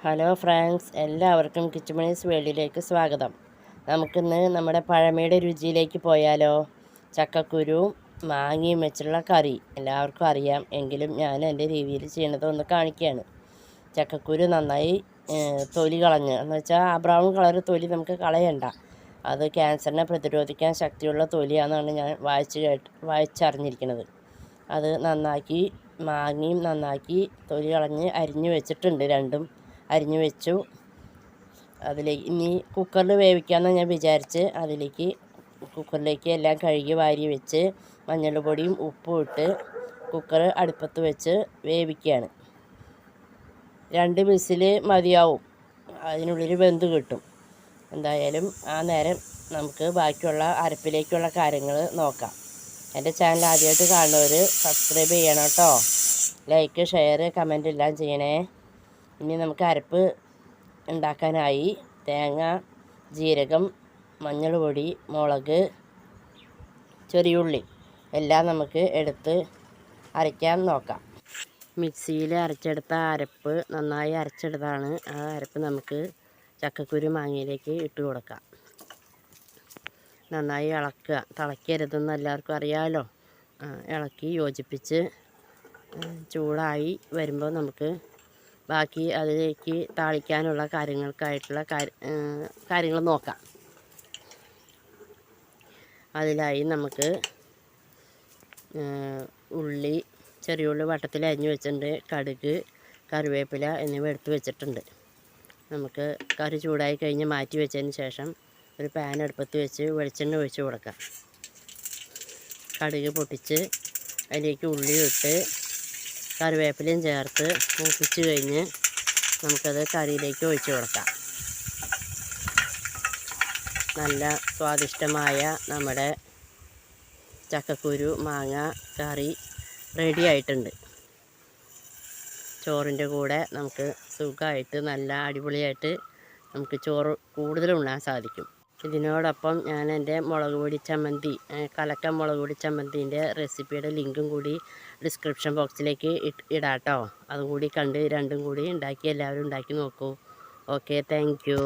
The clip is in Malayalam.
ഹലോ ഫ്രണ്ട്സ്, എല്ലാവർക്കും കിച്ചുമണീസ് വേൾഡിലേക്ക് സ്വാഗതം. നമുക്കിന്ന് നമ്മുടെ പഴമയുടെ രുചിയിലേക്ക് പോയാലോ? ചക്കക്കുരുവും മാങ്ങയും വെച്ചുള്ള കറി എല്ലാവർക്കും അറിയാം, എങ്കിലും ഞാൻ എൻ്റെ രീതിയിൽ ചെയ്യുന്നത് ഒന്ന് കാണിക്കുകയാണ്. ചക്കക്കുരു നന്നായി തൊലി കളഞ്ഞ് എന്ന് വെച്ചാൽ ആ ബ്രൗൺ കളർ തൊലി നമുക്ക് കളയണ്ട. അത് ക്യാൻസറിനെ പ്രതിരോധിക്കാൻ ശക്തിയുള്ള തൊലിയാണെന്നാണ് ഞാൻ വായിച്ചറിഞ്ഞിരിക്കുന്നത്. അത് നന്നാക്കി മാങ്ങയും നന്നാക്കി തൊലി കളഞ്ഞ് അരിഞ്ഞു വെച്ചിട്ടുണ്ട്. രണ്ടും അരിഞ്ഞു വെച്ചു. അതിലേക്ക് ഇനി കുക്കറിൽ വേവിക്കാമെന്ന് ഞാൻ വിചാരിച്ച് കുക്കറിലേക്ക് എല്ലാം കഴുകി വാരി വെച്ച് മഞ്ഞൾപ്പൊടിയും ഉപ്പും ഇട്ട് കുക്കർ അടുപ്പത്ത് വെച്ച് വേവിക്കുകയാണ്. 2 വിസിൽ മതിയാവും, അതിനുള്ളിൽ വെന്ത് കിട്ടും. എന്തായാലും ആ നേരം നമുക്ക് ബാക്കിയുള്ള അരപ്പിലേക്കുള്ള കാര്യങ്ങൾ നോക്കാം. എൻ്റെ ചാനൽ ആദ്യമായിട്ട് കാണുന്നവർ സബ്സ്ക്രൈബ് ചെയ്യണം കേട്ടോ. ലൈക്ക്, ഷെയർ, കമൻറ്റ് എല്ലാം ചെയ്യണേ. ഇനി നമുക്ക് അരപ്പ് ഉണ്ടാക്കാനായി തേങ്ങ, ജീരകം, മഞ്ഞൾപ്പൊടി, മുളക്, ചെറിയുള്ളി എല്ലാം നമുക്ക് എടുത്ത് അരയ്ക്കാൻ നോക്കാം. മിക്സിയിൽ അരച്ചെടുത്ത അരപ്പ് നന്നായി അരച്ചെടുത്താണ്. ആ അരപ്പ് നമുക്ക് ചക്കക്കുരു മാങ്ങയിലേക്ക് ഇട്ട് കൊടുക്കാം. നന്നായി ഇളക്കുക, തിളയ്ക്കരുതെന്ന് എല്ലാവർക്കും അറിയാമല്ലോ. ഇളക്കി യോജിപ്പിച്ച് ചൂടായി വരുമ്പോൾ നമുക്ക് ബാക്കി അതിലേക്ക് താളിക്കാനുള്ള കാര്യങ്ങൾ നോക്കാം. അതിലായി നമുക്ക് ചെറിയ ഉള്ളി വട്ടത്തിൽ അരിഞ്ഞു വെച്ചിട്ടുണ്ട്. കടുക്, കറിവേപ്പില എന്നിവ എടുത്ത് വെച്ചിട്ടുണ്ട്. നമുക്ക് കറി ചൂടായി കഴിഞ്ഞ് മാറ്റി വെച്ചതിന് ശേഷം ഒരു പാൻ അടുപ്പത്ത് വെച്ച് വെളിച്ചെണ്ണ ഒഴിച്ച് കൊടുക്കാം. കടുക് പൊട്ടിച്ച് അതിലേക്ക് ഉള്ളി ഇട്ട് കറിവേപ്പിലയും ചേർത്ത് മൂപ്പിച്ച് കഴിഞ്ഞ് നമുക്കത് കറിയിലേക്ക് ഒഴിച്ച് കൊടുക്കാം. നല്ല സ്വാദിഷ്ടമായ നമ്മുടെ ചക്കക്കുരു മാങ്ങ കറി റെഡി ആയിട്ടുണ്ട്. ചോറിൻ്റെ കൂടെ നമുക്ക് സുഖമായിട്ട് നല്ല അടിപൊളിയായിട്ട് നമുക്ക് ചോറ് കൂടുതൽ ഉണ്ണാൻ സാധിക്കും. ഇതിനോടൊപ്പം ഞാൻ എൻ്റെ മുളക് പൊടി ചമ്മന്തി, കലക്ക മുളക് പൊടി ചമ്മന്തിൻ്റെ റെസിപ്പിയുടെ ലിങ്കും കൂടി ഡിസ്ക്രിപ്ഷൻ ബോക്സിലേക്ക് ഇടാം കേട്ടോ. അതും കൂടി കണ്ട് രണ്ടും കൂടി ഉണ്ടാക്കി എല്ലാവരും ഉണ്ടാക്കി നോക്കൂ. Okay, thank you.